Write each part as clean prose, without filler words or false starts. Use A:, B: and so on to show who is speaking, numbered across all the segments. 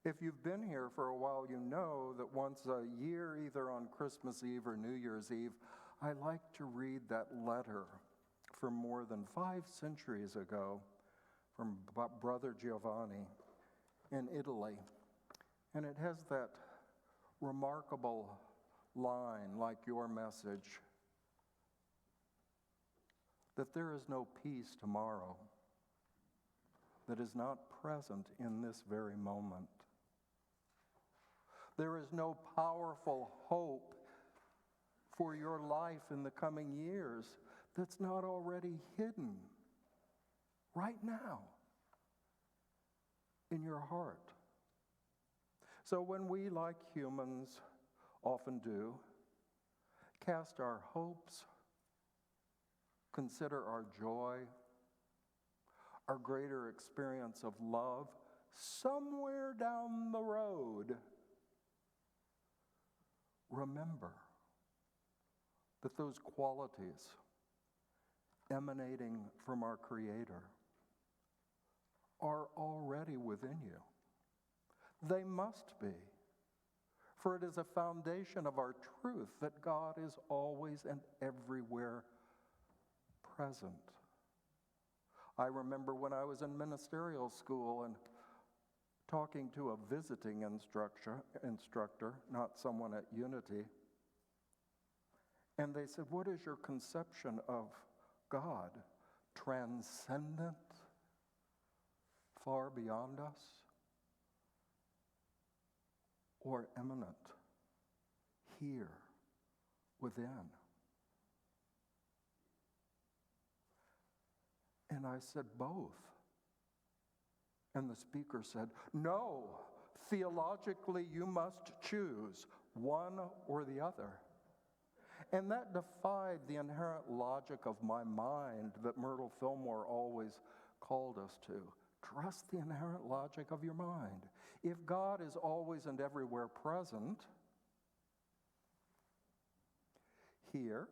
A: If you've been here for a while, you know that once a year, either on Christmas Eve or New Year's Eve, I like to read that letter from more than 5 centuries ago from Brother Giovanni in Italy. And it has that remarkable line, like your message, that there is no peace tomorrow that is not present in this very moment. There is no powerful hope for your life in the coming years that's not already hidden right now in your heart. So when we, like humans often do, cast our hopes, consider our joy, our greater experience of love somewhere down the road, remember that those qualities emanating from our Creator are already within you. They must be, for it is a foundation of our truth that God is always and everywhere present. I remember when I was in ministerial school and talking to a visiting instructor, not someone at Unity, and they said, "What is your conception of God? Transcendent? Far beyond us? Or immanent? Here, within?" And I said, "Both." And the speaker said, "No, theologically you must choose one or the other." And that defied the inherent logic of my mind that Myrtle Fillmore always called us to. Trust the inherent logic of your mind. If God is always and everywhere present, here,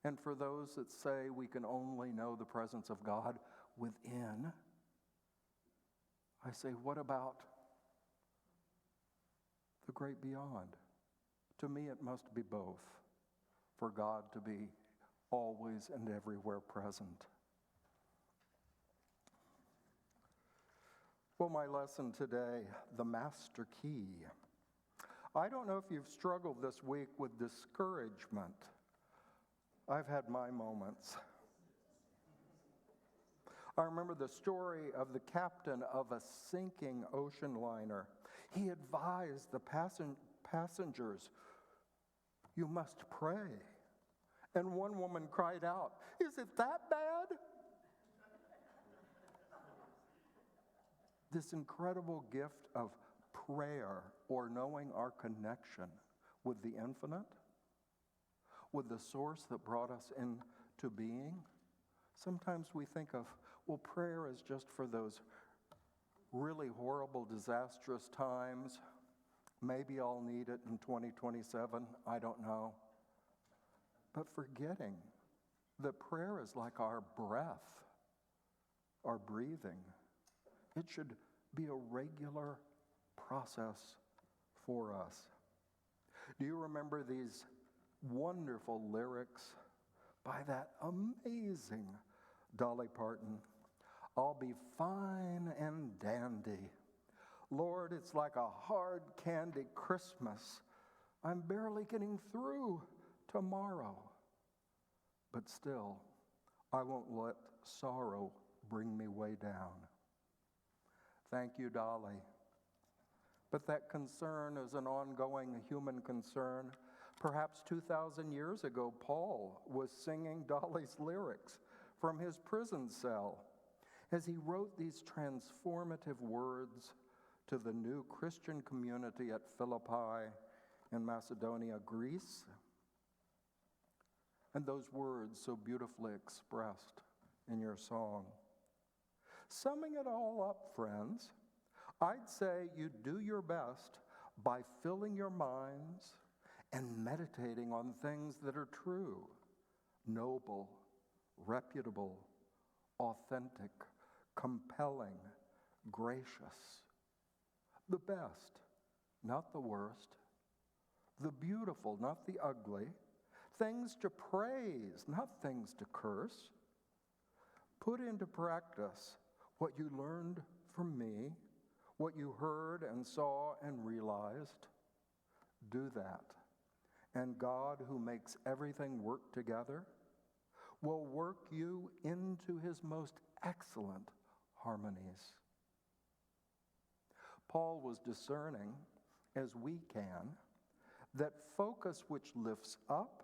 A: and for those that say we can only know the presence of God within, I say, what about the great beyond? To me, it must be both, for God to be always and everywhere present. Well, my lesson today, the master key. I don't know if you've struggled this week with discouragement. I've had my moments. I remember the story of the captain of a sinking ocean liner. He advised the passengers, "You must pray." And one woman cried out, "Is it that bad?" This incredible gift of prayer, or knowing our connection with the infinite, with the source that brought us into being. Sometimes we think of, well, prayer is just for those really horrible, disastrous times. Maybe I'll need it in 2027, I don't know. But forgetting that prayer is like our breath, our breathing. It should be a regular process for us. Do you remember these wonderful lyrics by that amazing Dolly Parton? "I'll be fine and dandy. Lord, it's like a hard candy Christmas. I'm barely getting through tomorrow. But still, I won't let sorrow bring me way down." Thank you, Dolly. But that concern is an ongoing human concern. Perhaps 2,000 years ago, Paul was singing Dolly's lyrics from his prison cell as he wrote these transformative words to the new Christian community at Philippi in Macedonia, Greece. And those words so beautifully expressed in your song. Summing it all up, friends, I'd say you do your best by filling your minds and meditating on things that are true, noble, reputable, authentic, compelling, gracious. the best, not the worst, the beautiful, not the ugly, things to praise, not things to curse. Put into practice what you learned from me, what you heard and saw and realized. Do that. And God, who makes everything work together, will work you into his most excellent harmonies. Paul was discerning, as we can, that focus which lifts up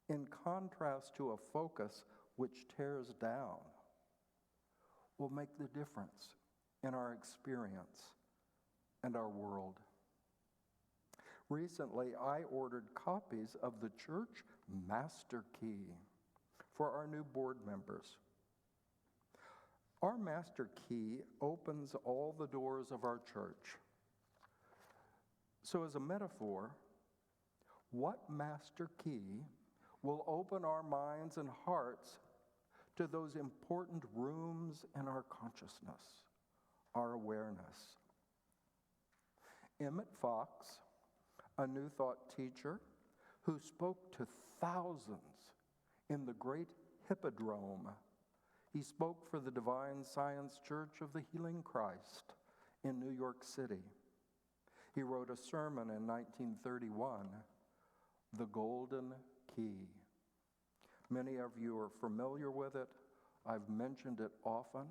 A: in contrast to a focus which tears down will make the difference in our experience and our world. Recently, I ordered copies of the church master key for our new board members. Our master key opens all the doors of our church. So as a metaphor, what master key will open our minds and hearts to those important rooms in our consciousness, our awareness? Emmett Fox, a New Thought teacher who spoke to thousands in the great Hippodrome. He spoke for the Divine Science Church of the Healing Christ in New York City. He wrote a sermon in 1931, The Golden Key. Many of you are familiar with it. I've mentioned it often.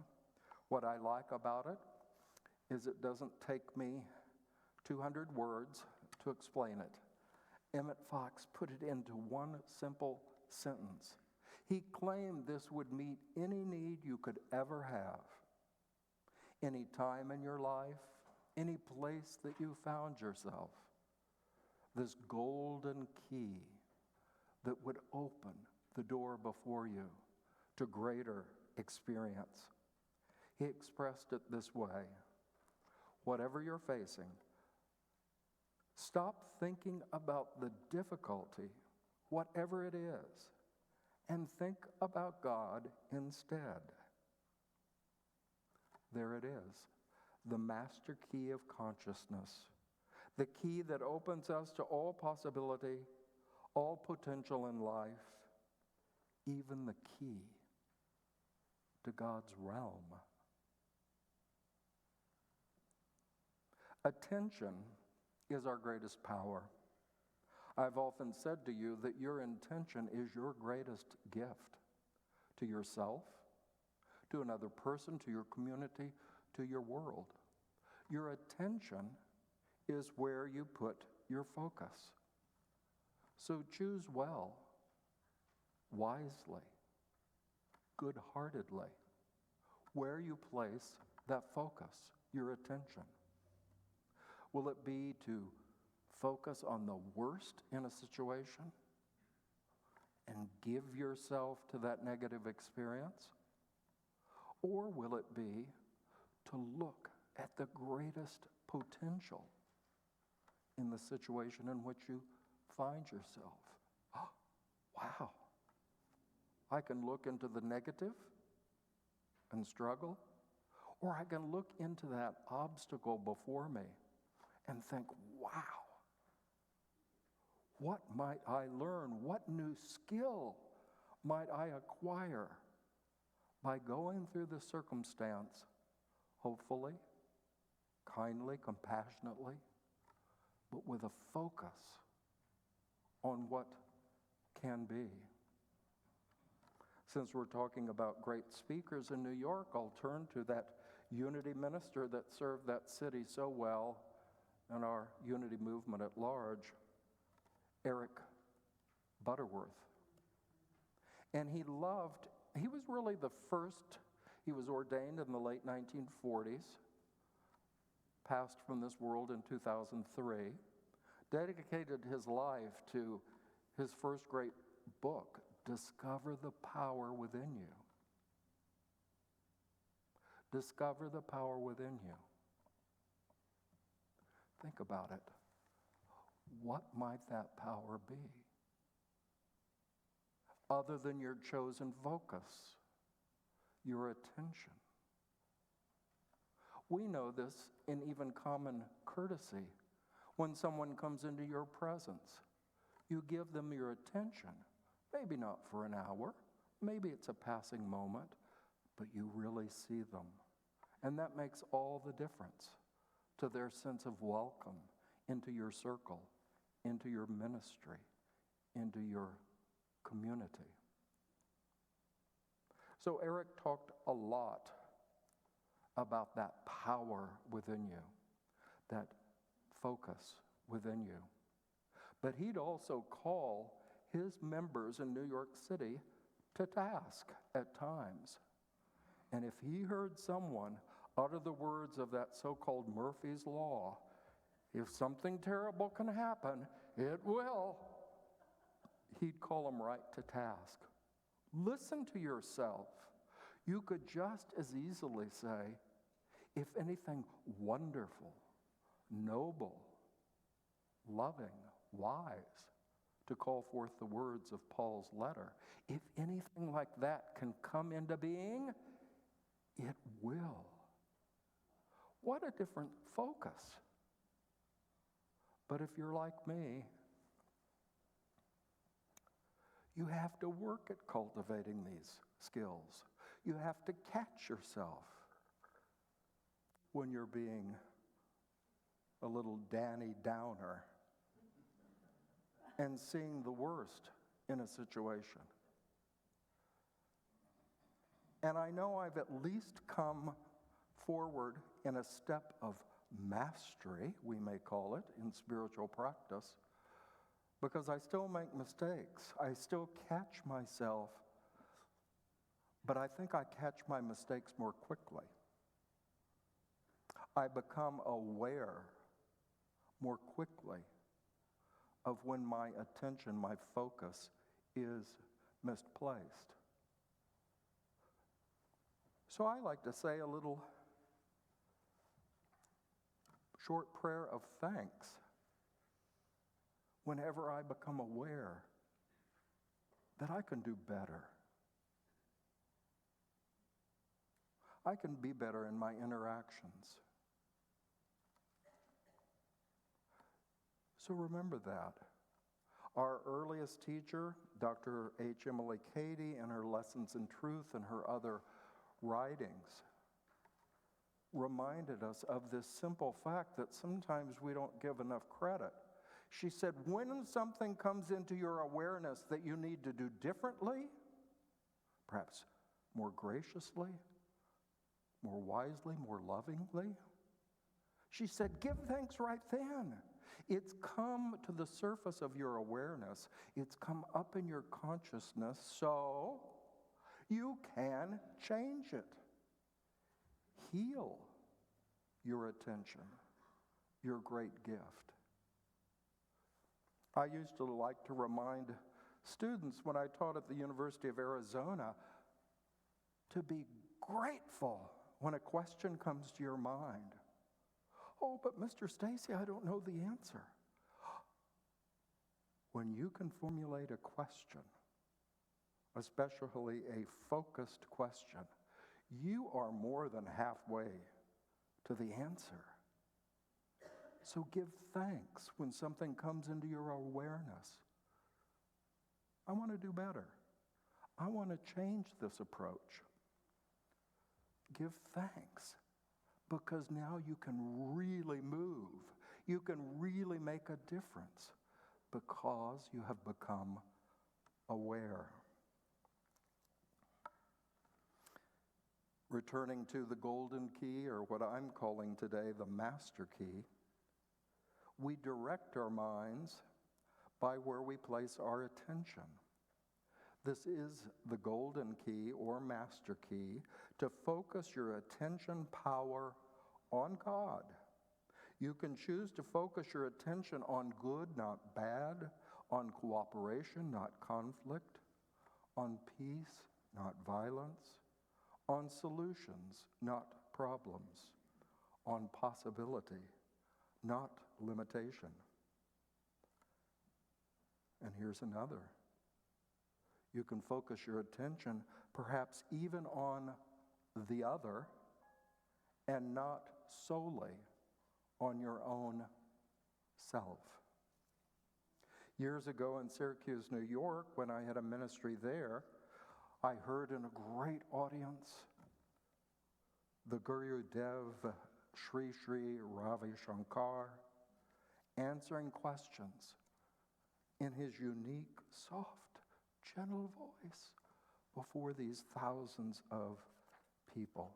A: What I like about it is it doesn't take me 200 words to explain it. Emmett Fox put it into one simple sentence. He claimed this would meet any need you could ever have. Any time in your life, any place that you found yourself. This golden key that would open the door before you to greater experience. He expressed it this way: whatever you're facing, stop thinking about the difficulty, whatever it is, and think about God instead. There it is, the master key of consciousness, the key that opens us to all possibility, all potential in life, even the key to God's realm. Attention is our greatest power. I've often said to you that your intention is your greatest gift to yourself, to another person, to your community, to your world. Your attention is where you put your focus. So choose well, wisely, good-heartedly, where you place that focus, your attention. Will it be to focus on the worst in a situation and give yourself to that negative experience? Or will it be to look at the greatest potential in the situation in which you find yourself? Oh, wow. I can look into the negative and struggle, or I can look into that obstacle before me and think, wow, what might I learn? What new skill might I acquire by going through the circumstance, hopefully, kindly, compassionately, but with a focus on what can be. Since we're talking about great speakers in New York, I'll turn to that unity minister that served that city so well in our unity movement at large, Eric Butterworth. And he was really the first, he was ordained in the late 1940s, passed from this world in 2003, dedicated his life to his first great book, Discover the Power Within You. Discover the power within you. Think about it. What might that power be? Other than your chosen focus, your attention. We know this in even common courtesy. When someone comes into your presence, you give them your attention. Maybe not for an hour, maybe it's a passing moment, but you really see them. And that makes all the difference to their sense of welcome into your circle, into your ministry, into your community. So Eric talked a lot about that power within you, that focus within you. But he'd also call his members in New York City to task at times. And if he heard someone utter the words of that so-called Murphy's Law, if something terrible can happen, it will, he'd call them right to task. Listen to yourself. You could just as easily say, if anything wonderful, noble, loving, wise, to call forth the words of Paul's letter, if anything like that can come into being, it will. What a different focus. But if you're like me, you have to work at cultivating these skills. You have to catch yourself when you're being a little Danny Downer and seeing the worst in a situation. And I know I've at least come forward in a step of mastery, we may call it, in spiritual practice, because I still make mistakes. I still catch myself, but I think I catch my mistakes more quickly. I become aware more quickly of when my attention, my focus is misplaced. So I like to say a little short prayer of thanks whenever I become aware that I can do better. I can be better in my interactions. So remember that. Our earliest teacher, Dr. H. Emily Cady, in her Lessons in Truth and her other writings, reminded us of this simple fact that sometimes we don't give enough credit. She said, when something comes into your awareness that you need to do differently, perhaps more graciously, more wisely, more lovingly, she said, give thanks right then. It's come to the surface of your awareness. It's come up in your consciousness, so you can change it. Heal your attention, your great gift. I used to like to remind students when I taught at the University of Arizona to be grateful when a question comes to your mind. Oh, but Mr. Stacey, I don't know the answer. When you can formulate a question, especially a focused question, you are more than halfway to the answer. So give thanks when something comes into your awareness. I want to do better. I want to change this approach. Give thanks, because now you can really move. You can really make a difference because you have become aware. Returning to the golden key, or what I'm calling today the master key, we direct our minds by where we place our attention. This is the golden key or master key to focus your attention power on God. You can choose to focus your attention on good, not bad, on cooperation, not conflict, on peace, not violence, on solutions, not problems, on possibility, not limitation. And here's another. You can focus your attention perhaps even on the other and not solely on your own self. Years ago in Syracuse, New York, when I had a ministry there, I heard in a great audience the Guru Dev Sri Sri Ravi Shankar answering questions in his unique, soft, gentle voice before these thousands of people.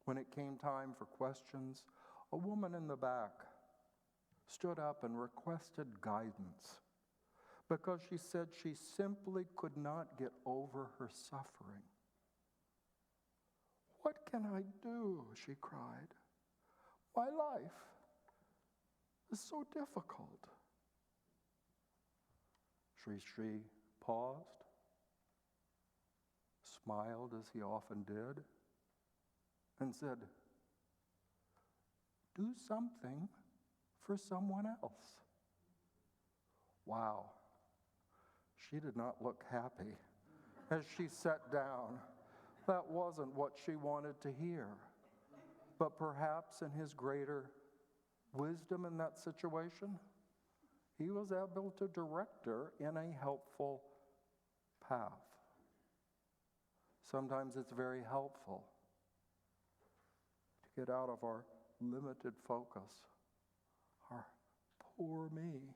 A: When it came time for questions, a woman in the back stood up and requested guidance because she said she simply could not get over her suffering. "What can I do?" she cried. "My life is so difficult." Sri Sri paused, smiled as he often did, and said, "Do something for someone else." Wow. She did not look happy as she sat down. That wasn't what she wanted to hear. But perhaps in his greater wisdom in that situation, he was able to direct her in a helpful path. Sometimes it's very helpful to get out of our limited focus, our poor me,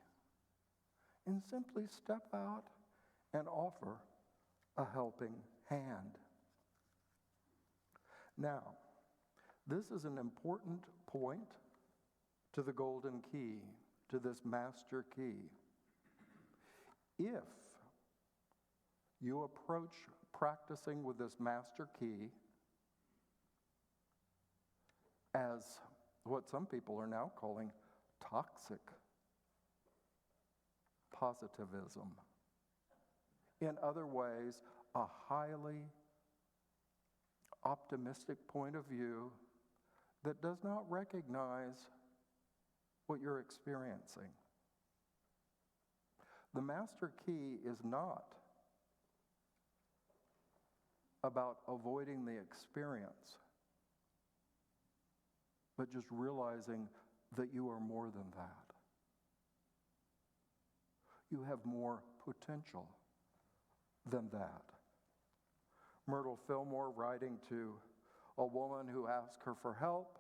A: and simply step out and offer a helping hand. Now, this is an important point to the golden key, to this master key. If you approach practicing with this master key as what some people are now calling toxic positivism, in other ways, a highly optimistic point of view that does not recognize what you're experiencing. The master key is not about avoiding the experience, but just realizing that you are more than that. You have more potential than that. Myrtle Fillmore, writing to a woman who asked her for help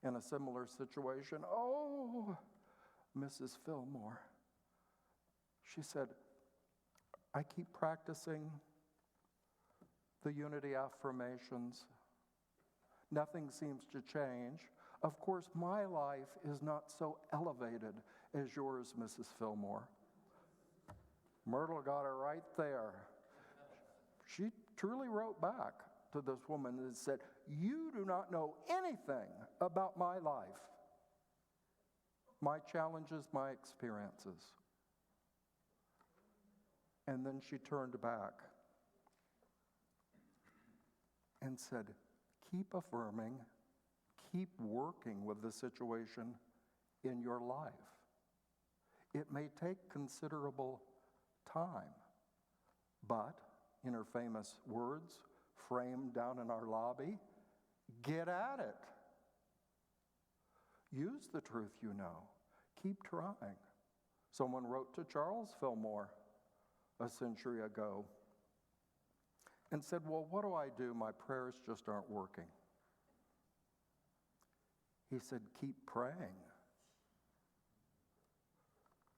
A: in a similar situation, "Oh, Mrs. Fillmore," she said, "I keep practicing the unity affirmations. Nothing seems to change. Of course, my life is not so elevated as yours, Mrs. Fillmore." Myrtle got her right there. She truly wrote back to this woman and said, "You do not know anything about my life, my challenges, my experiences." And then she turned back and said, "Keep affirming, keep working with the situation in your life. It may take considerable time, but," in her famous words, framed down in our lobby, "get at it. Use the truth you know. Keep trying." Someone wrote to Charles Fillmore a century ago and said, "Well, what do I do? My prayers just aren't working." He said, "Keep praying."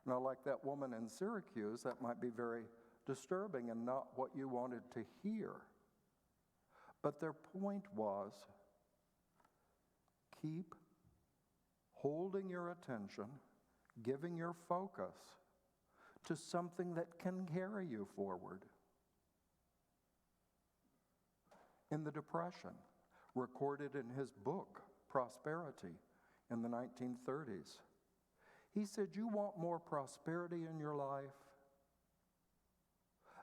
A: Now, like that woman in Syracuse, that might be very disturbing and not what you wanted to hear. But their point was, keep holding your attention, giving your focus to something that can carry you forward. In the Depression, recorded in his book, Prosperity, in the 1930s, he said, "You want more prosperity in your life?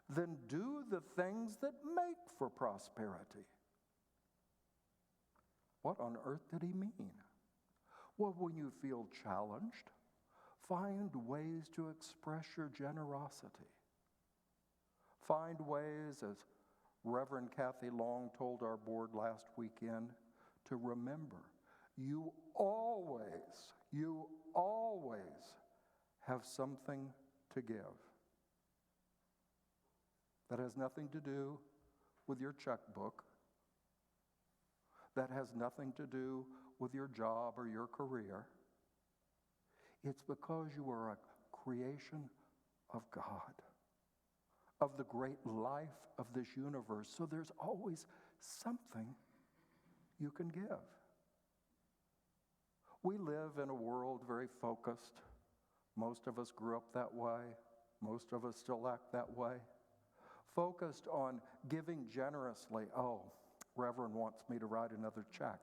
A: Then do the things that make for prosperity." What on earth did he mean? Well, when you feel challenged, find ways to express your generosity. Find ways, as Reverend Kathy Long told our board last weekend, to remember You always have something to give. That has nothing to do with your checkbook. That has nothing to do with your job or your career. It's because you are a creation of God, of the great life of this universe. So there's always something you can give. We live in a world very focused. Most of us grew up that way. Most of us still act that way. Focused on giving generously. Oh, Reverend wants me to write another check.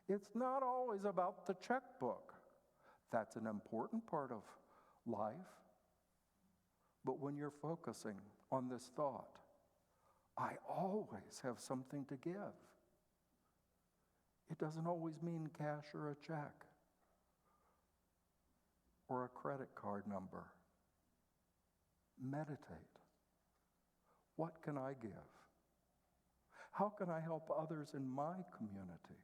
A: It's not always about the checkbook. That's an important part of life. But when you're focusing on this thought, I always have something to give. It doesn't always mean cash or a check or a credit card number. Meditate. What can I give? How can I help others in my community?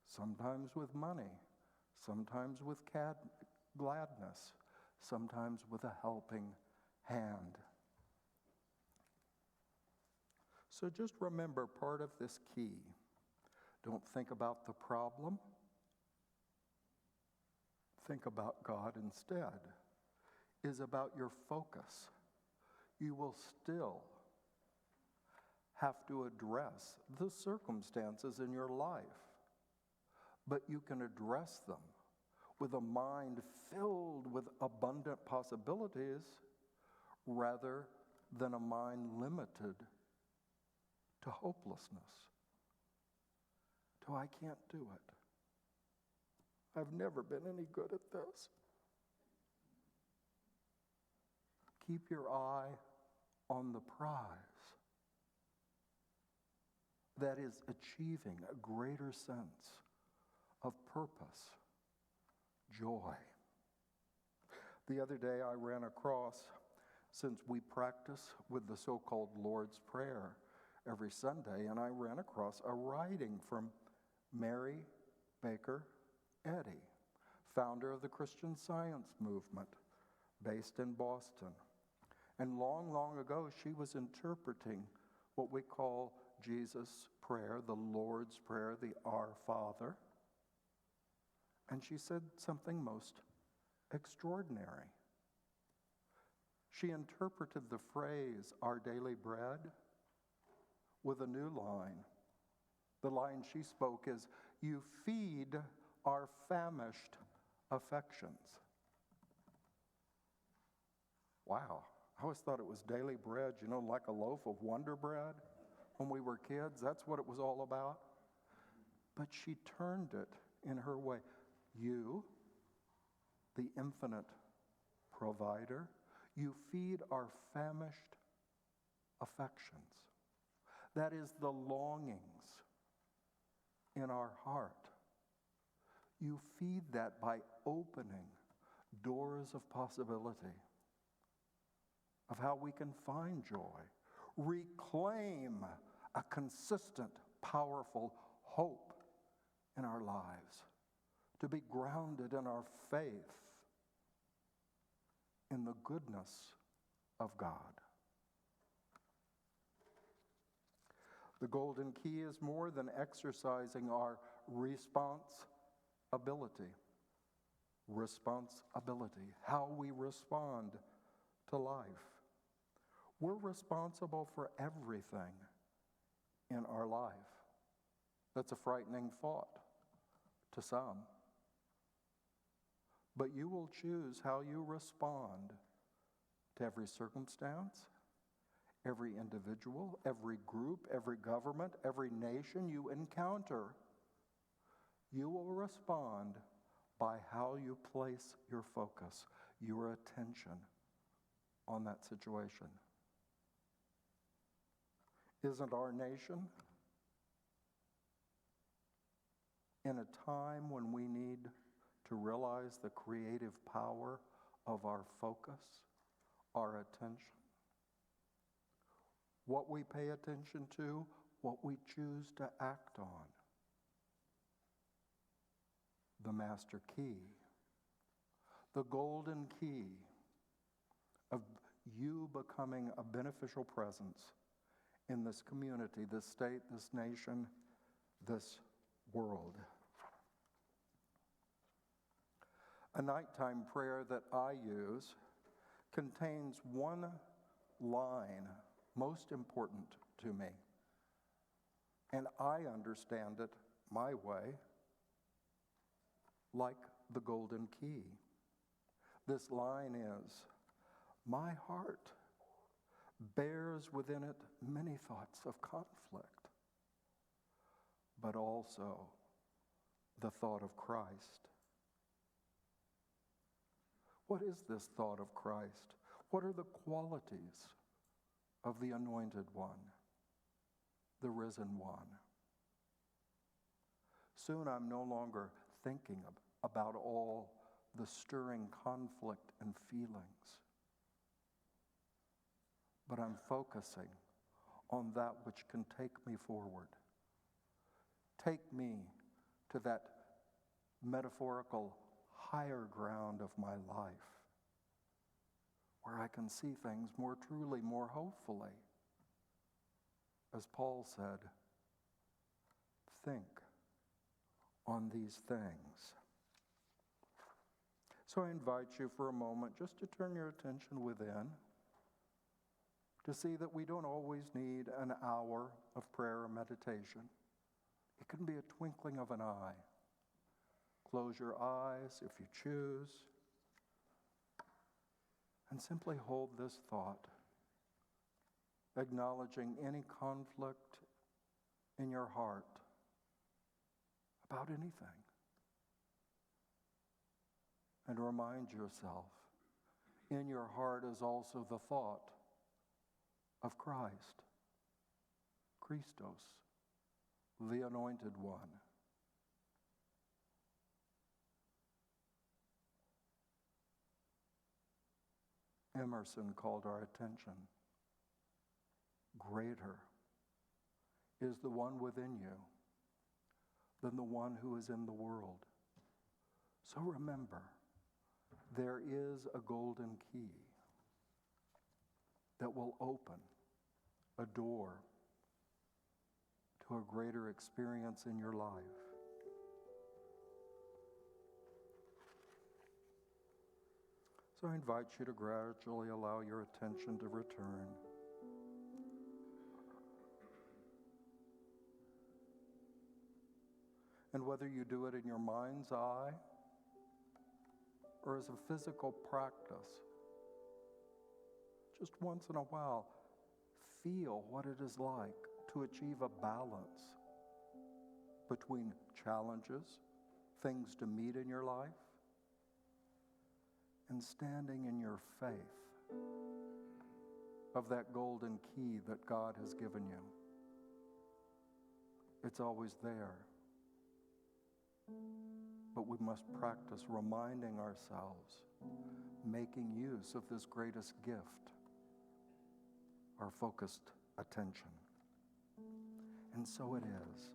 A: Sometimes with money, sometimes with gladness, sometimes with a helping hand. So just remember part of this key. Don't think about the problem. Think about God instead. Is about your focus. You will still have to address the circumstances in your life, but you can address them with a mind filled with abundant possibilities rather than a mind limited to hopelessness. To I can't do it. I've never been any good at this. Keep your eye on the prize. That is achieving a greater sense of purpose, joy. The other day I ran across, since we practice with the so-called Lord's Prayer every Sunday, and I ran across a writing from Mary Baker Eddy, founder of the Christian Science movement based in Boston. And long, long ago, she was interpreting what we call Jesus' prayer, the Lord's Prayer, the Our Father. And she said something most extraordinary. She interpreted the phrase, our daily bread, with a new line. The line she spoke is, you feed our famished affections. Wow. I always thought it was daily bread, like a loaf of Wonder Bread when we were kids. That's what it was all about. But she turned it in her way. You, the infinite provider, you feed our famished affections. That is the longings in our heart. You feed that by opening doors of possibility, of how we can find joy, reclaim a consistent, powerful hope in our lives, to be grounded in our faith in the goodness of God. The golden key is more than exercising our responsibility, how we respond to life. We're responsible for everything in our life. That's a frightening thought to some. But you will choose how you respond to every circumstance, every individual, every group, every government, every nation you encounter. You will respond by how you place your focus, your attention on that situation. Isn't our nation in a time when we need to realize the creative power of our focus, our attention? What we pay attention to, what we choose to act on. the master key, the golden key of you becoming a beneficial presence in this community, this state, this nation, this world. A nighttime prayer that I use contains one line most important to me, and I understand it my way, like the golden key. This line is, my heart bears within it many thoughts of conflict, but also the thought of Christ. What is this thought of Christ? What are the qualities of the Anointed One, the Risen One? Soon I'm no longer thinking about all the stirring conflict and feelings, but I'm focusing on that which can take me forward. Take me to that metaphorical higher ground of my life, where I can see things more truly, more hopefully. As Paul said, think on these things. So I invite you for a moment just to turn your attention within, to see that we don't always need an hour of prayer or meditation. It can be a twinkling of an eye. Close your eyes if you choose, and simply hold this thought, acknowledging any conflict in your heart about anything. And remind yourself, in your heart is also the thought of Christ, Christos, the Anointed One. Emerson called our attention. Greater is the one within you than the one who is in the world. So remember, there is a golden key that will open a door to a greater experience in your life. So I invite you to gradually allow your attention to return. And whether you do it in your mind's eye or as a physical practice, just once in a while, feel what it is like to achieve a balance between challenges, things to meet in your life, and standing in your faith of that golden key that God has given you. It's always there. But we must practice reminding ourselves, making use of this greatest gift, our focused attention. And so it is.